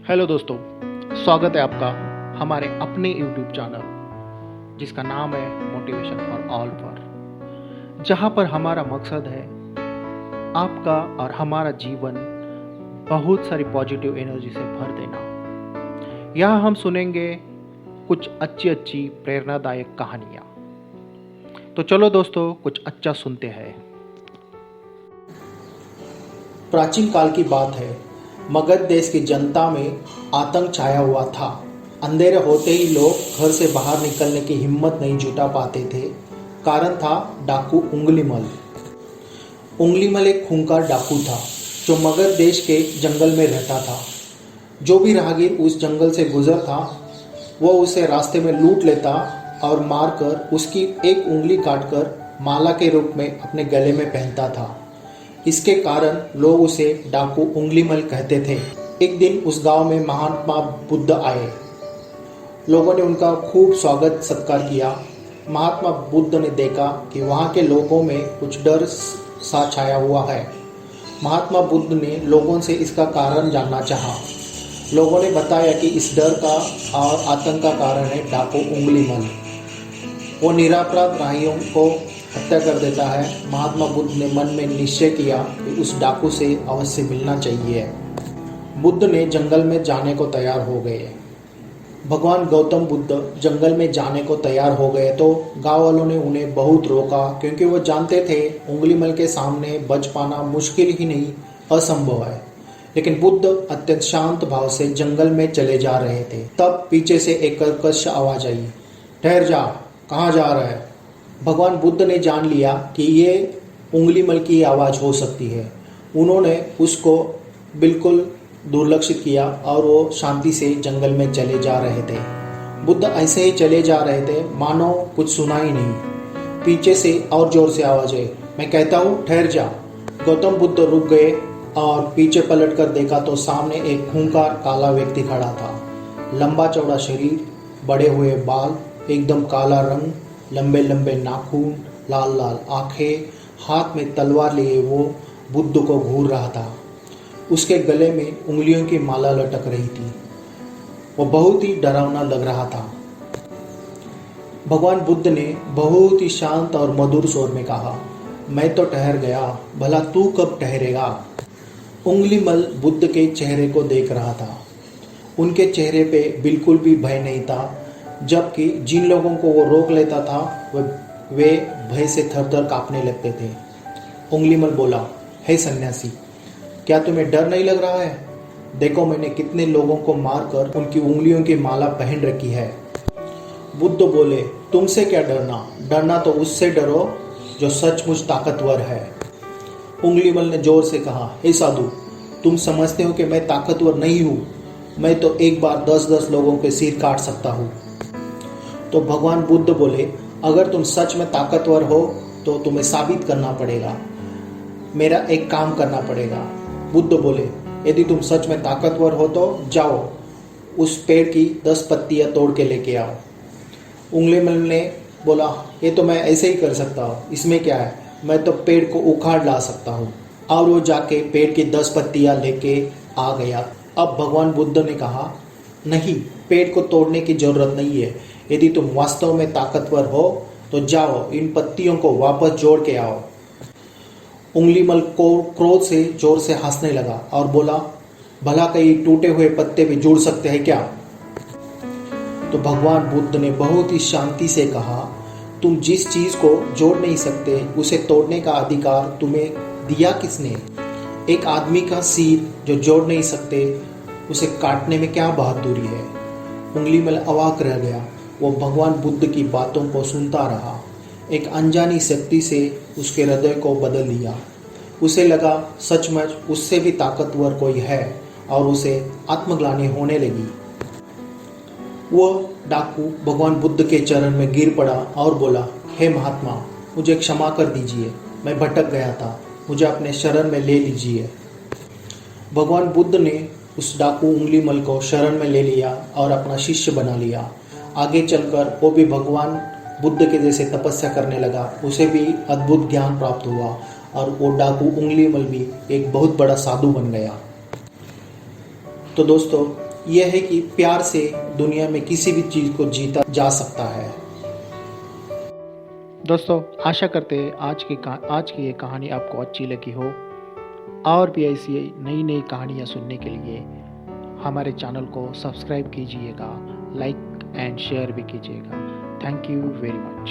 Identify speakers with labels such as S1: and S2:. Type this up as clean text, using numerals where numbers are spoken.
S1: Hello दोस्तों, स्वागत है आपका हमारे अपने YouTube चैनल जिसका नाम है मोटिवेशन फॉर ऑल पर, जहां पर हमारा मकसद है आपका और हमारा जीवन बहुत सारी पॉजिटिव एनर्जी से भर देना। यहाँ हम सुनेंगे कुछ अच्छी अच्छी प्रेरणादायक कहानियाँ। तो चलो दोस्तों, कुछ अच्छा सुनते हैं।
S2: प्राचीन काल की बात है। मगध देश की जनता में आतंक छाया हुआ था। अंधेरे होते ही लोग घर से बाहर निकलने की हिम्मत नहीं जुटा पाते थे। कारण था डाकू उंगलीमल। उंगलीमल एक खूंखार डाकू था जो मगध देश के जंगल में रहता था। जो भी राहगीर उस जंगल से गुजरता वो उसे रास्ते में लूट लेता और मारकर उसकी एक उंगली काटकर माला के रूप में अपने गले में पहनता था। इसके कारण लोग उसे डाकू उंगलीमल कहते थे। एक दिन उस गांव में महात्मा बुद्ध आए। लोगों ने उनका खूब स्वागत सत्कार किया। महात्मा बुद्ध ने देखा कि वहां के लोगों में कुछ डर सा छाया हुआ है। महात्मा बुद्ध ने लोगों से इसका कारण जानना चाहा। लोगों ने बताया कि इस डर का और आतंक का कारण है डाकू उंगलीमल। वो निरपराध राहियों को हत्या कर देता है। महात्मा बुद्ध ने मन में निश्चय किया कि उस डाकू से अवश्य मिलना चाहिए। बुद्ध ने जंगल में जाने को तैयार हो गए। भगवान गौतम बुद्ध जंगल में जाने को तैयार हो गए तो गांव वालों ने उन्हें बहुत रोका, क्योंकि वो जानते थे उंगलीमल के सामने बच पाना मुश्किल ही नहीं असंभव है। लेकिन बुद्ध अत्यंत शांत भाव से जंगल में चले जा रहे थे। तब पीछे से एक कर्कश आवाज आई, ठहर जा, कहाँ जा रहा है। भगवान बुद्ध ने जान लिया कि ये उंगलीमल की आवाज़ हो सकती है। उन्होंने उसको बिल्कुल दुर्लक्षित किया और वो शांति से जंगल में चले जा रहे थे। बुद्ध ऐसे ही चले जा रहे थे मानो कुछ सुना ही नहीं। पीछे से और जोर से आवाज़ आई, मैं कहता हूँ ठहर जा। गौतम बुद्ध रुक गए और पीछे पलट कर देखा तो सामने एक खूंखार काला व्यक्ति खड़ा था। लंबा चौड़ा शरीर, बड़े हुए बाल, एकदम काला रंग, लंबे लंबे नाखून, लाल लाल आंखें, हाथ में तलवार लिए वो बुद्ध को घूर रहा था। उसके गले में उंगलियों की माला लटक रही थी। वो बहुत ही डरावना लग रहा था। भगवान बुद्ध ने बहुत ही शांत और मधुर स्वर में कहा, मैं तो ठहर गया, भला तू कब ठहरेगा। उंगलीमल बुद्ध के चेहरे को देख रहा था। उनके चेहरे पे बिल्कुल भी भय नहीं था, जबकि जिन लोगों को वो रोक लेता था वे भय से थर थर कांपने लगते थे। उंगलीमल बोला, हे सन्यासी, क्या तुम्हें डर नहीं लग रहा है? देखो, मैंने कितने लोगों को मारकर उनकी उंगलियों की माला पहन रखी है। बुद्ध बोले, तुमसे क्या डरना? डरना तो उससे डरो जो सचमुच ताकतवर है। उंगलीमल ने जोर से कहा, हे साधु, तुम समझते हो कि मैं ताकतवर नहीं हूँ? मैं तो एक बार 10-10 लोगों के सिर काट सकता हूँ। तो भगवान बुद्ध बोले, अगर तुम सच में ताकतवर हो तो तुम्हें साबित करना पड़ेगा, मेरा एक काम करना पड़ेगा। बुद्ध बोले, यदि तुम सच में ताकतवर हो तो जाओ, उस पेड़ की 10 पत्तियां तोड़ के लेके आओ। उंगलीमल ने बोला, ये तो मैं ऐसे ही कर सकता हूँ, इसमें क्या है, मैं तो पेड़ को उखाड़ ला सकता हूँ। और वो जाके पेड़ की 10 पत्तियां लेके आ गया। अब भगवान बुद्ध ने कहा, नहीं, पेड़ को तोड़ने की जरूरत नहीं है। यदि तुम वास्तव में ताकतवर हो तो जाओ, इन पत्तियों को वापस जोड़ के आओ। उंगलीमल को क्रोध से जोर से हंसने लगा और बोला, भला कहीं टूटे हुए पत्ते भी जुड़ सकते हैं क्या? तो भगवान बुद्ध ने बहुत ही शांति से कहा, तुम जिस चीज को जोड़ नहीं सकते उसे तोड़ने का अधिकार तुम्हें दिया किसने? एक आदमी का सिर जो जोड़ नहीं सकते उसे काटने में क्या बहादुरी है? उंगलीमल अवाक रह गया। वो भगवान बुद्ध की बातों को सुनता रहा। एक अनजानी शक्ति से उसके हृदय को बदल दिया। उसे लगा सचमुच उससे भी ताकतवर कोई है और उसे आत्मग्लानि होने लगी। वो डाकू भगवान बुद्ध के चरण में गिर पड़ा और बोला, हे महात्मा, मुझे क्षमा कर दीजिए, मैं भटक गया था, मुझे अपने शरण में ले लीजिए। भगवान बुद्ध ने उस डाकू उंगलीमल को शरण में ले लिया और अपना शिष्य बना लिया। आगे चलकर वो भी भगवान बुद्ध के जैसे तपस्या करने लगा। उसे भी अद्भुत ज्ञान प्राप्त हुआ और वो डाकू उंगलीमल भी एक बहुत बड़ा साधु बन गया। तो दोस्तों, यह है कि प्यार से दुनिया में किसी भी चीज़ को जीता जा सकता है।
S1: दोस्तों, आशा करते हैं आज की ये कहानी आपको अच्छी लगी हो। और भी ऐसी नई नई कहानियाँ सुनने के लिए हमारे चैनल को सब्सक्राइब कीजिएगा, लाइक एंड शेयर भी कीजिएगा। Thank you very much.